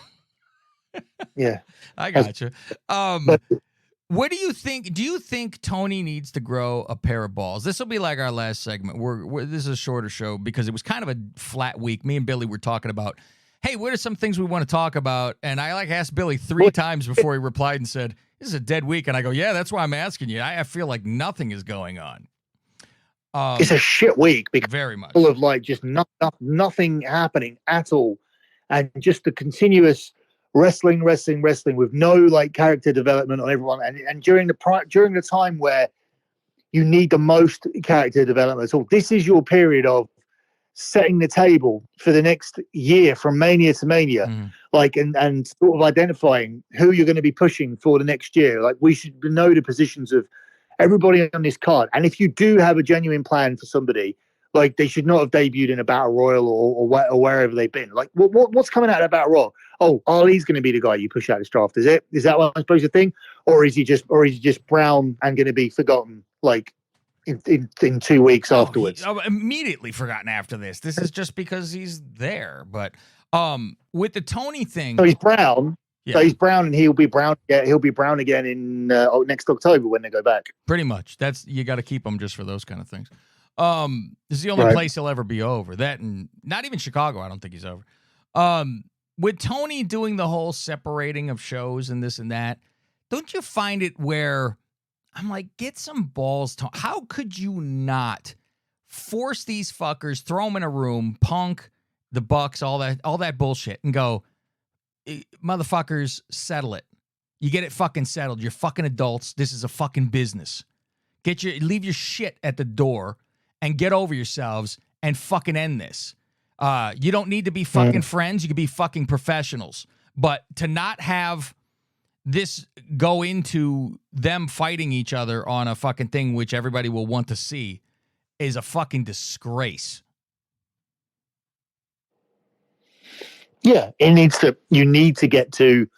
Yeah. I got you. What do you think? Do you think Tony needs to grow a pair of balls? This will be like our last segment. This is a shorter show because it was kind of a flat week. Me and Billy were talking about, hey, what are some things we want to talk about? And I asked Billy 3 times before he replied and said, this is a dead week. And I go, yeah, that's why I'm asking you. I feel like nothing is going on. It's a shit week because very much full of like just nothing happening at all. And just the continuous wrestling with no like character development on everyone. And during the time where you need the most character development at all, this is your period of setting the table for the next year from Mania to Mania. like, and sort of identifying who you're going to be pushing for the next year. Like, we should know the positions of everybody on this card. And if you do have a genuine plan for somebody, like, they should not have debuted in a battle royal or wherever they've been. Like, what's coming out of that battle royal? Oh, Ali's going to be the guy you push out this draft. Is it? Is that what I'm supposed to think? Or is he just brown and going to be forgotten, like, in 2 weeks afterwards? Immediately forgotten after this. This is just because he's there. But with the Tony thing, so he's brown. Yeah. So he's brown, and he'll be brown. Yeah, he'll be brown again in next October when they go back. Pretty much. That's, you got to keep him just for those kind of things. This is the only place he'll ever be over. That, and not even Chicago, I don't think he's over. With Tony doing the whole separating of shows and this and that, don't you find it where I'm like, get some balls. How could you not force these fuckers, throw them in a room, Punk, the Bucks, all that bullshit, and go, motherfuckers, settle it. You get it fucking settled. You're fucking adults. This is a fucking business. Leave your shit at the door and get over yourselves and fucking end this. You don't need to be fucking friends. You can be fucking professionals. But to not have this go into them fighting each other on a fucking thing which everybody will want to see is a fucking disgrace. Yeah, you need to get to,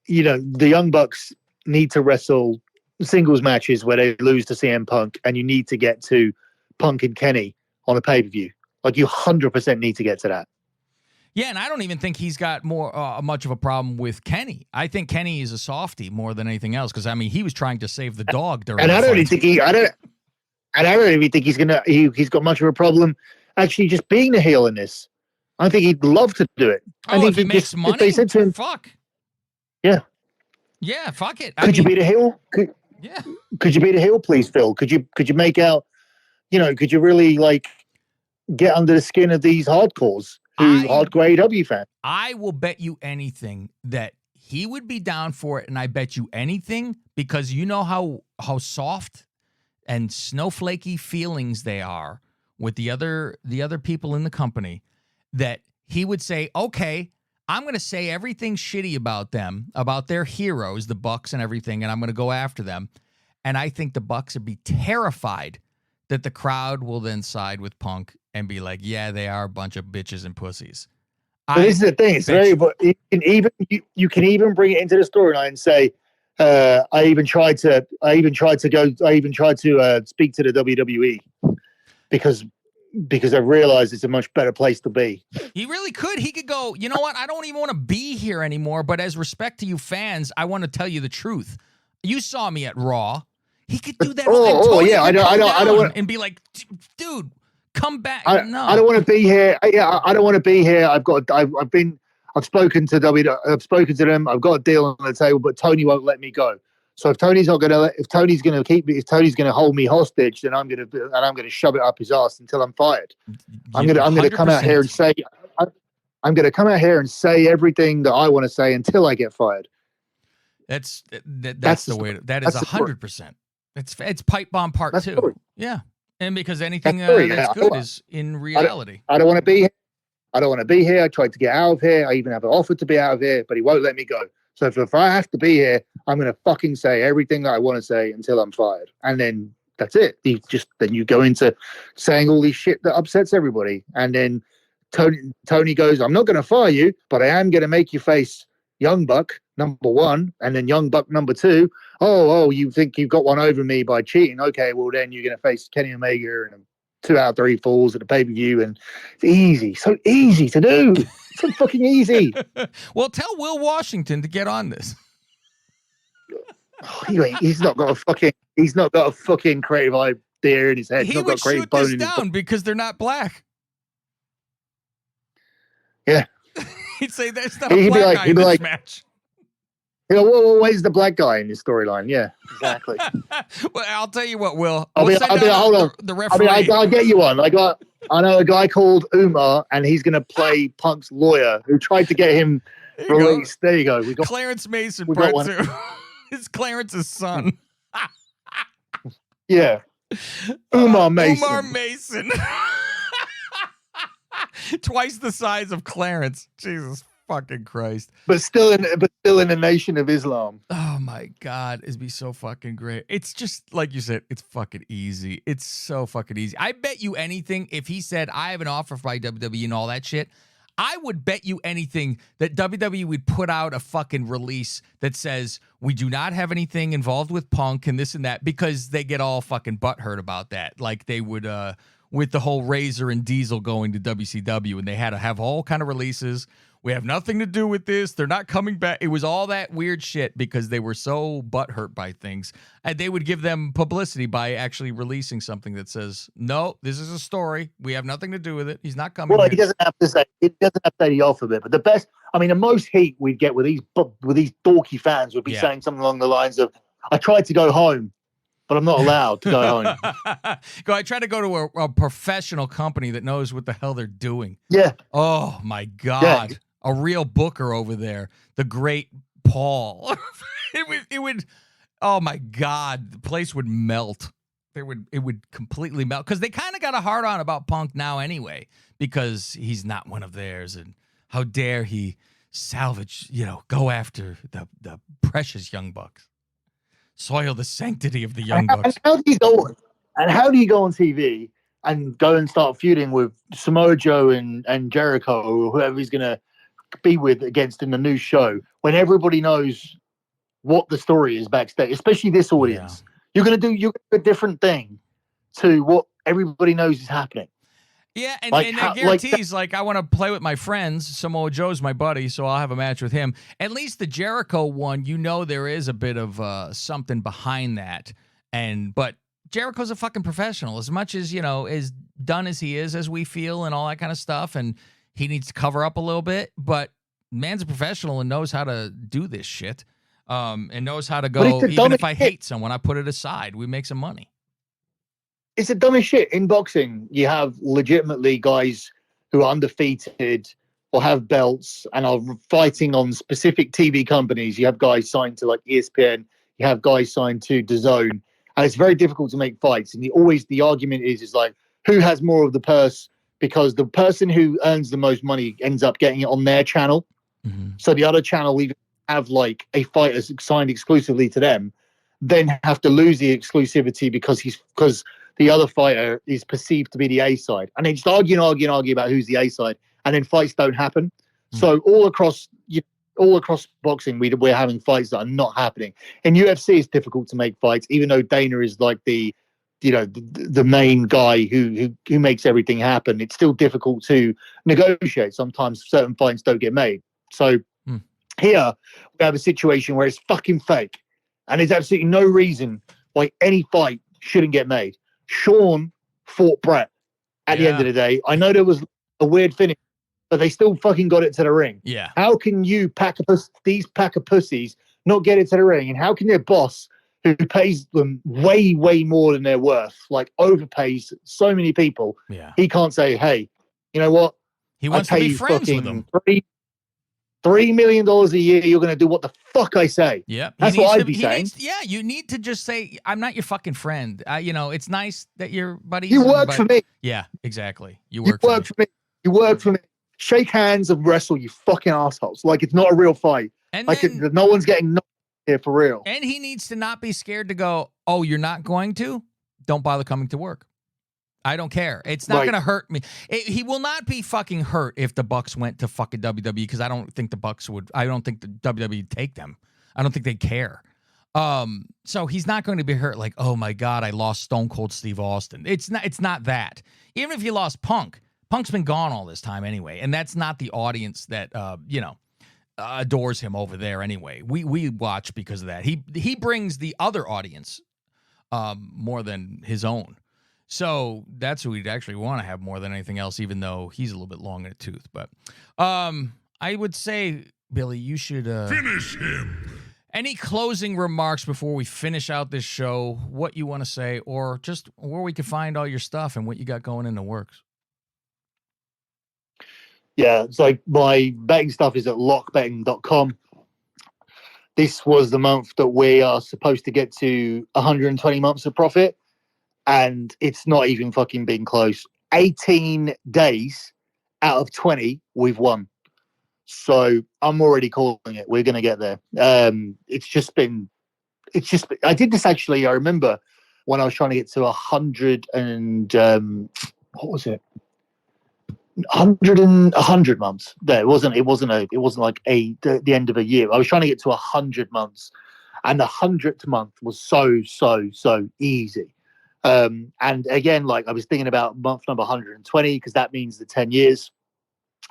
the Young Bucks need to wrestle singles matches where they lose to CM Punk, and you need to get to Punk and Kenny on a pay-per-view. Like, you 100% need to get to that. Yeah, and I don't even think he's got much of a problem with Kenny. I think Kenny is a softie more than anything else, because I mean, he was trying to save the dog during. And I don't even think he's got much of a problem actually just being the heel in this. I think he'd love to do it. I think if he makes money, if they said to him, fuck. Yeah. Yeah, fuck it. Could you be the heel? Yeah. Could you be the heel, please, Phil? Could you make out? Could you really like get under the skin of these hardcores? Hardcore AEW fan. I will bet you anything that he would be down for it, and I bet you anything, because you know how soft and snowflakey feelings they are with the other people in the company, that he would say, okay, I'm going to say everything shitty about them, about their heroes, the Bucks and everything, and I'm going to go after them. And I think the Bucks would be terrified that the crowd will then side with Punk and be like, yeah, they are a bunch of bitches and pussies. But this is the thing. It's very. You can even bring it into the storyline and say, I even tried to speak to the WWE because I realized it's a much better place to be. He really could. He could go, you know what? I don't even want to be here anymore. But as respect to you fans, I want to tell you the truth. You saw me at Raw. He could do that. I don't want and be like, dude, come back. I don't want to be here. I don't want to be here. I've spoken to them. I've got a deal on the table, but Tony won't let me go. So if Tony's going to hold me hostage, then I'm going to shove it up his ass until I'm fired. I'm going to come out here and say, I'm going to come out here and say everything that I want to say until I get fired. That's the way. That is 100%. It's pipe bomb part 2. Yeah, and because anything that's good is in reality. I don't want to be here. I don't want to be here. I tried to get out of here. I even have an offer to be out of here, but he won't let me go. So if I have to be here, I'm going to fucking say everything that I want to say until I'm fired. And then that's it. Then you go into saying all this shit that upsets everybody. And then Tony goes, I'm not going to fire you, but I am going to make you face Young Buck number 1, and then Young Buck number 2. Oh, you think you've got one over me by cheating? Okay, well then you're going to face Kenny Omega and 2 out of 3 falls at the pay-per-view, and it's easy, so easy to do, so fucking easy. Well, tell Will Washington to get on this. He's not got a fucking creative idea in his head. He would shoot this down because they're not black. Yeah. He'd say there's not a black guy in this match. Well, where's the black guy in this storyline? Yeah, exactly. Well, I'll tell you what, Will. Hold on. The referee. I'll get you one. I know a guy called Umar, and he's going to play Punk's lawyer who tried to get him released. There you go. We got Clarence Mason, part 2. It's Clarence's son. Yeah. Umar Mason. Umar Mason. Twice the size of Clarence. Jesus Fucking Christ. But still in the Nation of Islam. Oh my God, it'd be so fucking great. It's just like you said, it's fucking easy. It's so fucking easy. I bet you anything if he said I have an offer by WWE and all that shit, I would bet you anything that WWE would put out a fucking release that says we do not have anything involved with Punk and this and that, because they get all fucking butthurt about that. Like they would with the whole Razor and Diesel going to WCW, and they had to have all kind of releases. We have nothing to do with this. They're not coming back. It was all that weird shit because they were so butthurt by things. And they would give them publicity by actually releasing something that says, no, this is a story. We have nothing to do with it. He's not coming. Well, here. he doesn't have to say the alphabet. But the most heat we'd get with these dorky fans would be saying something along the lines of, I tried to go home, but I'm not allowed to go home. I try to go to a professional company that knows what the hell they're doing. Yeah. Oh, my God. Yeah. A real booker over there, the great Paul. it would, oh my God, the place would melt. It would completely melt because they kind of got a hard on about Punk now anyway, because he's not one of theirs, and how dare he salvage, go after the precious Young Bucks, soil the sanctity of the Young Bucks. And how do you go on TV and go and start feuding with Samoa Joe and Jericho or whoever he's gonna be with against in the new show when everybody knows what the story is backstage, especially this audience? You're gonna do a different thing to what everybody knows is happening. Yeah, and that guarantees, I want to play with my friends. Samoa Joe's my buddy, so I'll have a match with him. At least the Jericho one, there is a bit of something behind that. But Jericho's a fucking professional, as much as, as done as he is, as we feel, and all that kind of stuff, and he needs to cover up a little bit, but man's a professional and knows how to do this shit, and knows how to go, even if I hate someone, I put it aside. We make some money. It's the dumbest shit. In boxing, you have legitimately guys who are undefeated or have belts and are fighting on specific TV companies. You have guys signed to ESPN. You have guys signed to DAZN. And it's very difficult to make fights. And the argument is who has more of the purse? Because the person who earns the most money ends up getting it on their channel. Mm-hmm. So the other channel even have a fighter signed exclusively to them, then have to lose the exclusivity because the other fighter is perceived to be the A side. And they just argue about who's the A side, and then fights don't happen. Mm-hmm. So all across boxing, we're having fights that are not happening. In UFC, it's difficult to make fights, even though Dana is the main guy who makes everything happen. It's still difficult to negotiate. Sometimes certain fights don't get made. So here we have a situation where it's fucking fake, and there's absolutely no reason why any fight shouldn't get made. Shawn fought Brett at the end of the day. I know there was a weird finish, but they still fucking got it to the ring. Yeah. How can you these pack of pussies not get it to the ring? And how can their boss, who pays them way, way more than they're worth, overpays so many people, he can't say, hey, you know what? He wants to be friends with them. $3 million a year, you're going to do what the fuck I say. Yeah. That's what I'd be saying. You need to just say, I'm not your fucking friend. It's nice that you're buddies. You work for me. Yeah, exactly. You work for me. You work for me. Shake hands and wrestle, you fucking assholes. It's not a real fight. And no one's getting knocked here for real. And he needs to not be scared to go, oh, you're not going to? Don't bother coming to work. I don't care. It's not going to hurt me. He will not be fucking hurt if the Bucks went to fucking WWE, because I don't think the Bucks would. I don't think the WWE would take them. I don't think they care. So he's not going to be hurt oh my God, I lost Stone Cold Steve Austin. It's not that. Even if you lost Punk, Punk's been gone all this time anyway, and that's not the audience that adores him over there anyway. We watch because of that. He brings the other audience more than his own. So that's who we'd actually want to have more than anything else, even though he's a little bit long in the tooth. But I would say, Billy, you should finish him. Any closing remarks before we finish out this show, what you want to say, or just where we can find all your stuff and what you got going in the works? Yeah, it's my betting stuff is at lockbetting.com. This was the month that we are supposed to get to 120 months of profit. And it's not even fucking been close. 18 days out of 20, we've won. So I'm already calling it. We're going to get there. I did this actually. I remember when I was trying to get to 100 and what was it? 100 months. There, it wasn't like the end of a year. I was trying to get to 100 months, and the 100th month was so easy. And again, like I was thinking about month number 120 because that means the 10 years.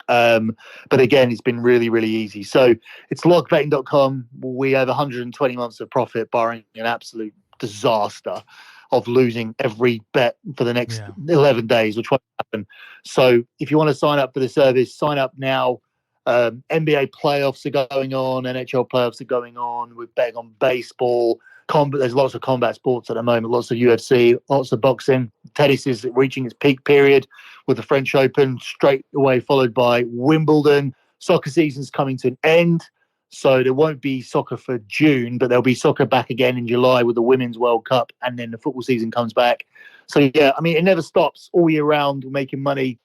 But again, it's been really, really easy. So it's lockbetting.com. We have 120 months of profit, barring an absolute disaster of losing every bet for the next 11 days, which won't happen. So if you want to sign up for the service, sign up now. NBA playoffs are going on, NHL playoffs are going on. We're betting on baseball. There's lots of combat sports at the moment, lots of UFC, lots of boxing. Tennis is reaching its peak period with the French Open, straight away followed by Wimbledon. Soccer season's coming to an end, so there won't be soccer for June, but there'll be soccer back again in July with the Women's World Cup, and then the football season comes back. So, yeah, I mean, it never stops all year round. We're making money.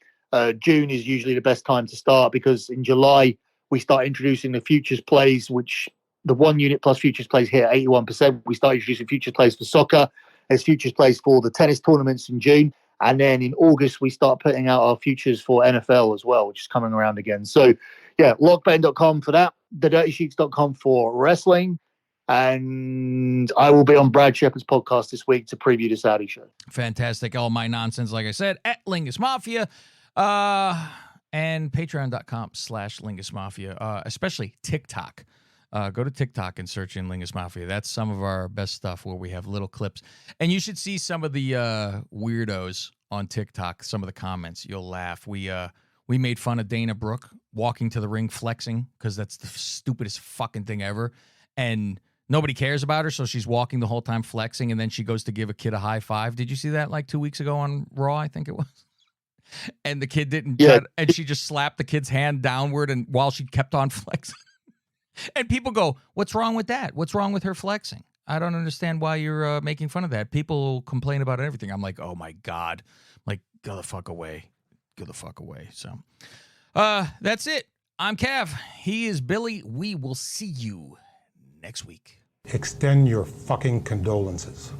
June is usually the best time to start because in July we start introducing the futures plays, which the 1 unit plus futures plays here at 81%. We start introducing futures plays for soccer. There's futures plays for the tennis tournaments in June. And then in August, we start putting out our futures for NFL as well, which is coming around again. So, yeah, lockbetting.com for that, thedirtysheets.com for wrestling. And I will be on Brad Shepard's podcast this week to preview the Saudi show. Fantastic. All my nonsense, like I said, at Lingus Mafia. And patreon.com/Lingus Mafia, especially TikTok. Go to TikTok and search in Lingus Mafia. That's some of our best stuff where we have little clips. And you should see some of the weirdos on TikTok, some of the comments. You'll laugh. We made fun of Dana Brooke walking to the ring flexing because that's the stupidest fucking thing ever. And nobody cares about her, so she's walking the whole time flexing, and then she goes to give a kid a high five. Did you see that like 2 weeks ago on Raw, I think it was? And the kid didn't and she just slapped the kid's hand downward and while she kept on flexing. And people go, what's wrong with that? What's wrong with her flexing? I don't understand why you're making fun of that. People complain about everything. I'm like, oh my God. I'm like, go the fuck away. Go the fuck away. So that's it. I'm Cav. He is Billy. We will see you next week. Extend your fucking condolences.